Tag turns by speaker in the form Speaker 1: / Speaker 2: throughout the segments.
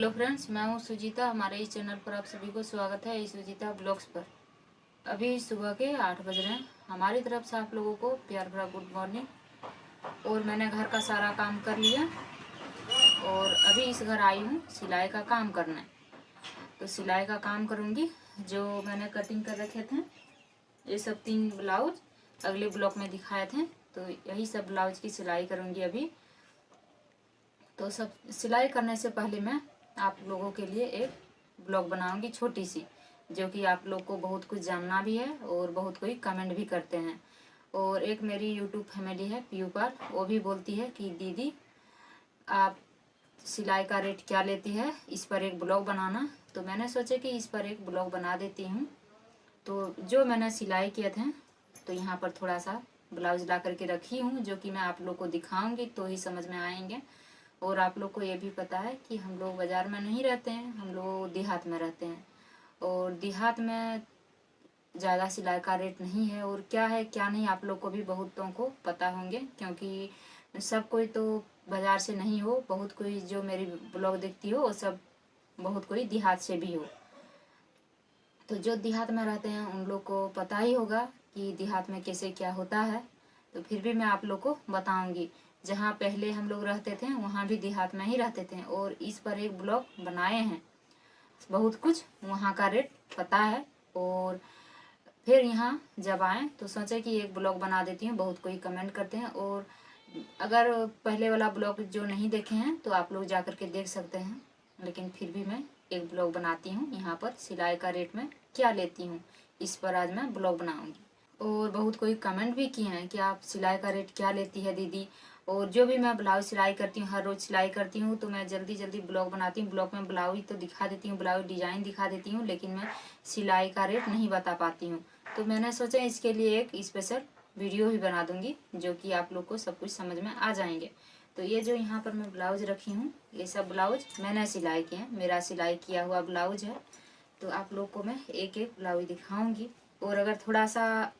Speaker 1: Hello friends, मैं हूं सुजीता। हमारे इस चैनल पर आप सभी को स्वागत है, सुजीता ब्लॉग्स पर। अभी सुबह के 8 बज रहे हैं। हमारी तरफ से आप लोगों को प्यार भरा गुड मॉर्निंग। और मैंने घर का सारा काम कर लिया और अभी इस घर आई हूं सिलाई का काम करने। तो सिलाई का काम करूंगी। जो मैंने कटिंग कर रखे थे ये सब 3 ब्लाउज अगले ब्लॉग में दिखाए थे, तो यही सब ब्लाउज की सिलाई करूंगी अभी। तो सब सिलाई करने से पहले मैं आप लोगों के लिए एक ब्लॉग बनाऊंगी छोटी सी, जो कि आप लोग को बहुत कुछ जानना भी है और बहुत कोई कमेंट भी करते हैं। और एक मेरी यूट्यूब फैमिली है पीयूपाल, वो भी बोलती है कि दीदी आप सिलाई का रेट क्या लेती है, इस पर एक ब्लॉग बनाना। तो मैंने सोचा कि इस पर एक ब्लॉग बना देती हूँ। तो जो मैंने सिलाई किए थे तो यहाँ पर थोड़ा सा ब्लाउज ला करके रखी हूँ, जो कि मैं आप लोग को दिखाऊंगी तो ही समझ में आएंगे। और आप लोग को ये भी पता है कि हम लोग बाज़ार में नहीं रहते हैं, हम लोग देहात में रहते हैं। और देहात में ज़्यादा सिलाई का रेट नहीं है, और क्या है क्या नहीं आप लोग को भी बहुतों को पता होंगे, क्योंकि सब कोई तो बाज़ार से नहीं हो, बहुत कोई जो मेरी ब्लॉग देखती हो वो सब बहुत कोई देहात से भी हो। तो जो देहात में रहते हैं उन लोग को पता ही होगा कि देहात में कैसे क्या होता है। तो फिर भी मैं आप लोग को बताऊंगी। जहाँ पहले हम लोग रहते थे वहाँ भी देहात में ही रहते थे, और इस पर एक ब्लॉग बनाए हैं। बहुत कुछ वहाँ का रेट पता है। और फिर यहाँ जब आए तो सोचे कि एक ब्लॉग बना देती हूँ, बहुत कोई कमेंट करते हैं। और अगर पहले वाला ब्लॉग जो नहीं देखे हैं तो आप लोग जा कर के देख सकते हैं, लेकिन फिर भी मैं एक ब्लॉग बनाती हूँ। यहाँ पर सिलाई का रेट में क्या लेती हूँ, इस पर आज मैं ब्लॉग बनाऊँगी। और बहुत कोई कमेंट भी किए हैं कि आप सिलाई का रेट क्या लेती है दीदी। और जो भी मैं ब्लाउज सिलाई करती हूँ, हर रोज़ सिलाई करती हूँ, तो मैं जल्दी जल्दी ब्लॉग बनाती हूँ। ब्लॉग में ब्लाउज तो दिखा देती हूँ, ब्लाउज डिज़ाइन दिखा देती हूँ, लेकिन मैं सिलाई का रेट नहीं बता पाती हूँ। तो मैंने सोचा इसके लिए एक स्पेशल वीडियो भी बना दूंगी, जो कि आप लोग को सब कुछ समझ में आ जाएंगे। तो ये जो यहाँ पर मैं ब्लाउज रखी हूँ, ये सब ब्लाउज मैंने सिलाई किए हैं, मेरा सिलाई किया हुआ ब्लाउज है। तो आप लोग को मैं एक एक ब्लाउज दिखाऊंगी। और अगर थोड़ा सा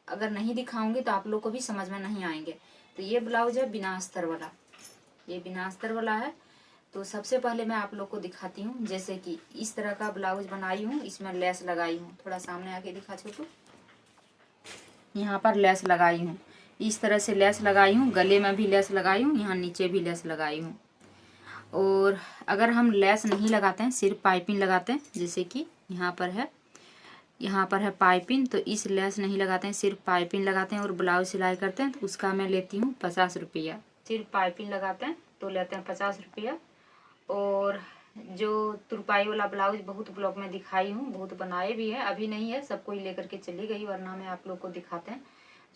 Speaker 1: अगर नहीं दिखाऊंगी तो आप लोग को भी समझ में नहीं आएंगे। तो ये ब्लाउज है बिना अस्तर वाला, ये बिना अस्तर वाला है। तो सबसे पहले मैं आप लोग को दिखाती हूँ। जैसे कि इस तरह का ब्लाउज बनाई हूँ, इसमें लेस लगाई हूँ। थोड़ा सामने आके दिखा छोटू। यहाँ पर लेस लगाई हूँ, इस तरह से लेस लगाई हूँ। गले में भी लेस लगाई हूँ, यहाँ नीचे भी लेस लगाई हूँ। और अगर हम लेस नहीं लगाते हैं, सिर्फ पाइपिंग लगाते हैं, जैसे कि यहाँ पर है पाइपिंग, तो इस लेस नहीं लगाते हैं, सिर्फ पाइपिंग लगाते हैं और ब्लाउज सिलाई करते हैं, तो उसका मैं लेती हूँ 50 रुपया। सिर्फ पाइपिंग लगाते हैं तो लेते हैं 50 रुपया। और जो तुरपाई वाला ब्लाउज बहुत ब्लॉग में दिखाई हूँ, बहुत बनाए भी है, अभी नहीं है, सब कोई लेकर के चली गई, वरना मैं आप लोग को दिखाते हैं।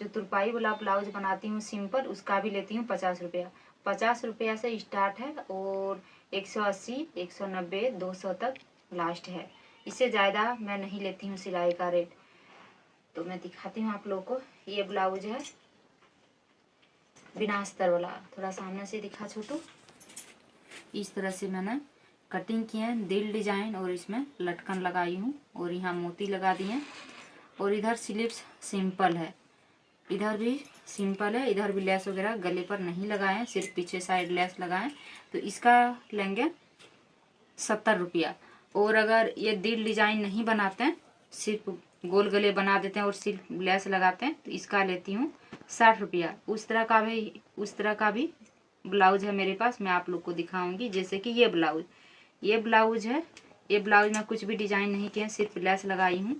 Speaker 1: जो तुरपाई वाला ब्लाउज बनाती हूँ सिंपल, उसका भी लेती हूँ 50 रुपया। 50 रुपया से स्टार्ट है और 180, 190, 200 तक लास्ट है। इससे ज़्यादा मैं नहीं लेती हूँ सिलाई का रेट। तो मैं दिखाती हूँ आप लोग को। ये ब्लाउज है बिना अस्तर वाला, थोड़ा सामने से दिखा छोटू। इस तरह से मैंने कटिंग की है, दिल डिजाइन, और इसमें लटकन लगाई हूँ और यहाँ मोती लगा दिए। और इधर स्लीव्स सिंपल है, इधर भी सिंपल है, इधर भी लेस वगैरह गले पर नहीं लगाए, सिर्फ पीछे साइड लेस लगाए। तो इसका लेंगे 70 रुपया। और अगर ये दिल डिजाइन नहीं बनाते हैं, सिर्फ गोल गले बना देते हैं और सिर्फ लेस लगाते हैं, तो इसका लेती हूँ 60 रुपया। उस तरह का भी ब्लाउज है मेरे पास, मैं आप लोग को दिखाऊंगी। जैसे कि ये ब्लाउज है, ये ब्लाउज में कुछ भी डिजाइन नहीं किया, सिर्फ लेस लगाई हूँ,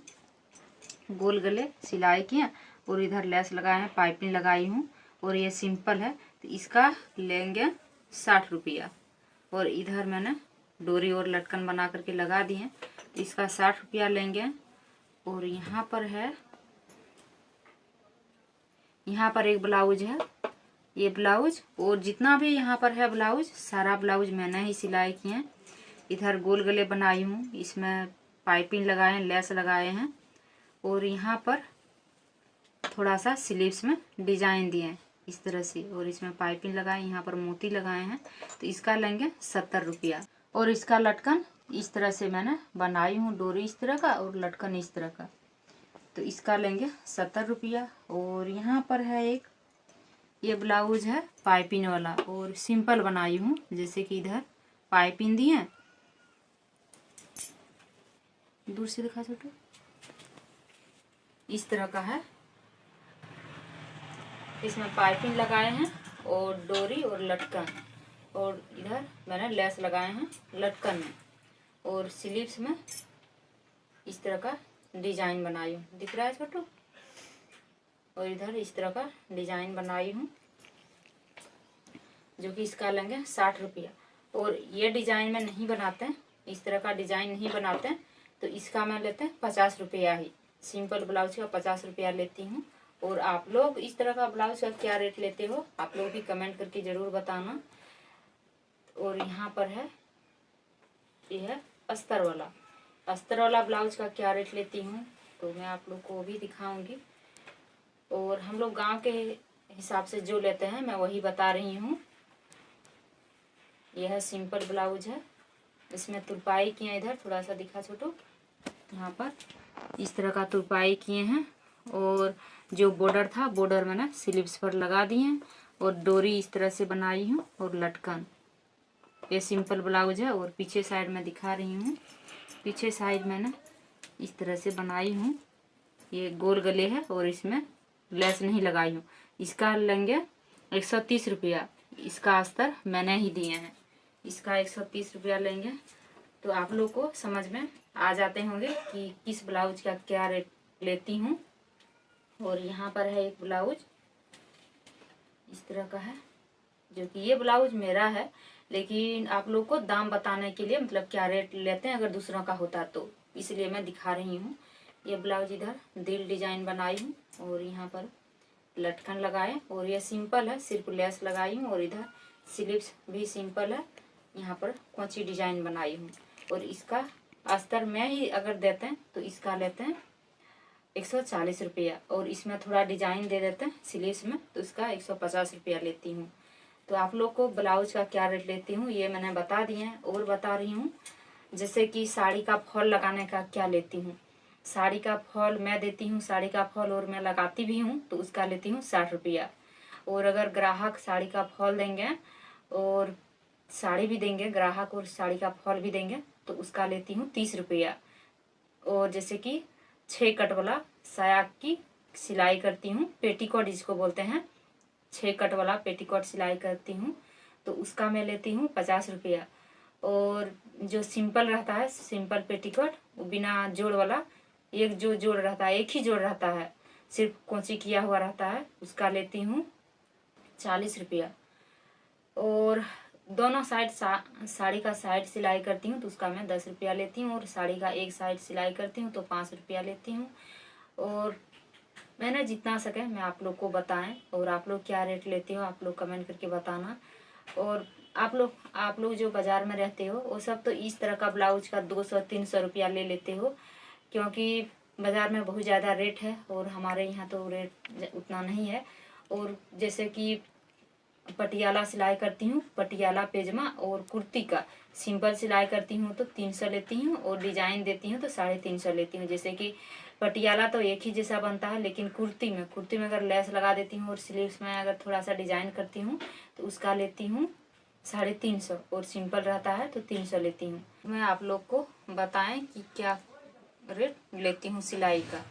Speaker 1: गोल गले सिलाई किए और इधर लेस लगाए हैं, पाइपिंग लगाई हूँ। और ये सिंपल है, तो इसका लेंगे 60 रुपया। और इधर मैंने डोरी और लटकन बना करके लगा दिए, तो इसका 60 रुपया लेंगे। और यहाँ पर एक ब्लाउज है, ये ब्लाउज और जितना भी यहाँ पर है ब्लाउज, सारा ब्लाउज मैंने ही सिलाई किए हैं। इधर गोल गले बनाई हूँ, इसमें पाइपिंग लगाए हैं, लेस लगाए हैं। और यहाँ पर थोड़ा सा स्लीव्स में डिजाइन दिए हैं इस तरह से, और इसमें पाइपिंग लगाए, यहाँ पर मोती लगाए हैं। तो इसका लेंगे 70 रुपया। और इसका लटकन इस तरह से मैंने बनाई हूँ, डोरी इस तरह का और लटकन इस तरह का, तो इसका लेंगे 70 रुपया। और यहाँ पर है एक, ये ब्लाउज है पाइपिंग वाला और सिंपल बनाई हूँ, जैसे कि इधर पाइपिंग दिए दूर से दिखा छोटू। इस तरह का है। इसमें पाइपिंग लगाए हैं और डोरी और लटकन, और इधर मैंने लेस लगाए हैं लटकन में, और स्लीव्स में इस तरह का डिजाइन बनाई हूँ, दिख रहा है छोटू। और इधर इस तरह का डिजाइन बनाई हूँ, जो कि इसका लेंगे 60 रुपया। और ये डिजाइन में नहीं बनाते हैं, इस तरह का डिजाइन नहीं बनाते हैं, तो इसका मैं लेते हैं 50 रुपया ही। सिंपल ब्लाउज का 50 रुपया लेती हूँ। और आप लोग इस तरह का ब्लाउज का क्या रेट लेते हो, आप लोग भी कमेंट करके जरूर बताना। और यहाँ पर है, ये है अस्तर वाला ब्लाउज का क्या रेट लेती हूँ, तो मैं आप लोग को भी दिखाऊंगी। और हम लोग गांव के हिसाब से जो लेते हैं मैं वही बता रही हूँ। यह है सिंपल ब्लाउज है, इसमें तुरपाई किए, इधर थोड़ा सा दिखा छोटू, यहाँ पर इस तरह का तुरपाई किए हैं। और जो बॉर्डर था, बॉर्डर मैंने स्लीव्स पर लगा दिए हैं, और डोरी इस तरह से बनाई हूँ, और लटकन। ये सिंपल ब्लाउज है। और पीछे साइड में दिखा रही हूँ, पीछे साइड मैंने इस तरह से बनाई हूँ। ये गोल गले है और इसमें लेस नहीं लगाई हूँ। इसका लेंगे 130 रुपया, इसका अस्तर मैंने ही दिए हैं, इसका 130 रुपया लेंगे। तो आप लोग को समझ में आ जाते होंगे कि किस ब्लाउज का क्या रेट लेती हूँ। और यहाँ पर है एक ब्लाउज इस तरह का है, जो कि ये ब्लाउज मेरा है, लेकिन आप लोग को दाम बताने के लिए, मतलब क्या रेट लेते हैं अगर दूसरों का होता तो, इसलिए मैं दिखा रही हूँ। ये ब्लाउज इधर दिल डिजाइन बनाई हूँ, और यहाँ पर लटकन लगाए, और ये सिंपल है, सिर्फ लेस लगाई हूँ। और इधर स्लीव्स भी सिंपल है, यहाँ पर कोंची डिजाइन बनाई हूँ। और इसका अस्तर में ही अगर देते हैं तो इसका लेते हैं 140 रुपया, और इसमें थोड़ा डिजाइन दे देते हैं स्लीव्स में, तो इसका 150 रुपया लेती हूँ। तो आप लोग को ब्लाउज का क्या रेट लेती हूँ ये मैंने बता दिए हैं। और बता रही हूँ, जैसे कि साड़ी का फॉल लगाने का क्या लेती हूँ। साड़ी का फॉल मैं देती हूँ, साड़ी का फॉल और मैं लगाती भी हूँ, तो उसका लेती हूँ 60 रुपया। और अगर ग्राहक साड़ी का फॉल देंगे और साड़ी भी देंगे ग्राहक, और साड़ी का फॉल भी देंगे, तो उसका लेती हूँ 30 रुपया। और जैसे कि 6 कट वाला साया की सिलाई करती हूँ, पेटीकोट जिसको बोलते हैं, 6 कट वाला पेटीकोट सिलाई करती हूँ, तो उसका मैं लेती हूँ 50 रुपया। और जो सिंपल रहता है, सिंपल पेटीकोट, वो बिना जोड़ वाला, एक जो जोड़ रहता है, एक ही जोड़ रहता है, सिर्फ कोंची किया हुआ रहता है, उसका लेती हूँ 40 रुपया। और दोनों साइड साड़ी का साइड सिलाई करती हूँ, तो उसका मैं 10 रुपया लेती हूँ। और साड़ी का एक साइड सिलाई करती हूँ तो 5 रुपया लेती हूँ। और मैंने जितना सके मैं आप लोग को बताएं। और आप लोग क्या रेट लेते हो आप लोग कमेंट करके बताना। और आप लोग जो बाजार में रहते हो वो सब तो इस तरह का ब्लाउज का 200-300 रुपया ले लेते हो, क्योंकि बाजार में बहुत ज़्यादा रेट है, और हमारे यहाँ तो रेट उतना नहीं है। और जैसे कि पटियाला सिलाई करती हूँ, पटियाला पेजमा और कुर्ती का सिंपल सिलाई करती हूँ तो 300 लेती हूँ, और डिजाइन देती हूँ तो 350 लेती हूँ। जैसे कि पटियाला तो एक ही जैसा बनता है, लेकिन कुर्ती में अगर लेस लगा देती हूँ और स्लीव्स में अगर थोड़ा सा डिजाइन करती हूँ तो उसका लेती हूँ 350, और सिंपल रहता है तो 300 लेती हूँ। मैं आप लोग को बताएं कि क्या रेट लेती हूँ सिलाई का।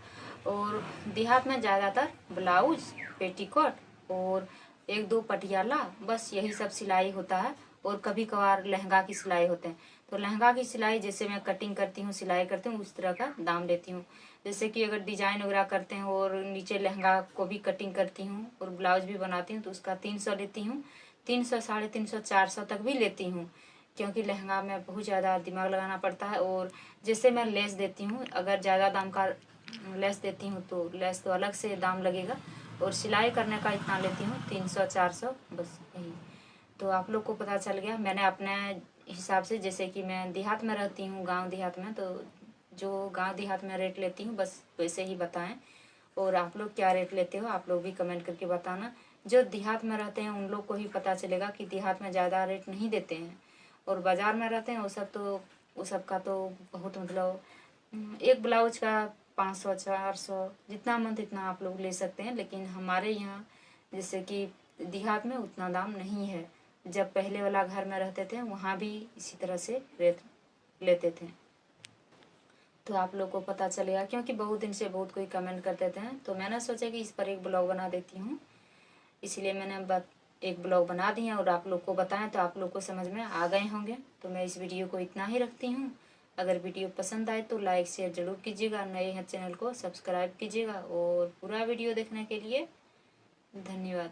Speaker 1: और देहात में ज़्यादातर ब्लाउज, पेटीकोट और 1-2 पटियाला, बस यही सब सिलाई होता है। और कभी कभार लहंगा की सिलाई होते हैं, तो लहंगा की सिलाई जैसे मैं कटिंग करती हूँ, सिलाई करती हूँ, उस तरह का दाम लेती हूँ। जैसे कि अगर डिजाइन वगैरह करते हैं और नीचे लहंगा को भी कटिंग करती हूँ और ब्लाउज भी बनाती हूँ, तो उसका 300 लेती हूँ, 300, 350, 400 तक भी लेती हूँ, क्योंकि लहंगा में बहुत ज़्यादा दिमाग लगाना पड़ता है। और जैसे मैं लेस देती हूँ, अगर ज़्यादा दाम का लेस देती हूँ तो लेस तो अलग से दाम लगेगा, और सिलाई करने का इतना लेती हूँ 300-400, बस यही। तो आप लोग को पता चल गया। मैंने अपने हिसाब से, जैसे कि मैं देहात में रहती हूँ, गांव देहात में, तो जो गांव देहात में रेट लेती हूँ बस वैसे ही बताएं। और आप लोग क्या रेट लेते हो आप लोग भी कमेंट करके बताना। जो देहात में रहते हैं उन लोग को ही पता चलेगा कि देहात में ज़्यादा रेट नहीं देते हैं, और बाज़ार में रहते हैं वो सब का तो बहुत, मतलब एक ब्लाउज का 500-400, जितना मन इतना आप लोग ले सकते हैं। लेकिन हमारे यहाँ जैसे कि देहात में उतना दाम नहीं है। जब पहले वाला घर में रहते थे वहाँ भी इसी तरह से रेट लेते थे। तो आप लोग को पता चलेगा, क्योंकि बहुत दिन से बहुत कोई कमेंट करते थे, तो मैंने सोचा कि इस पर एक ब्लॉग बना देती हूँ। इसलिए मैंने एक ब्लॉग बना दिया और आप लोग को बताएं, तो आप लोग को समझ में आ गए होंगे। तो मैं इस वीडियो को इतना ही रखती हूँ। अगर वीडियो पसंद आए तो लाइक शेयर ज़रूर कीजिएगा, नए हैं चैनल को सब्सक्राइब कीजिएगा, और पूरा वीडियो देखने के लिए धन्यवाद।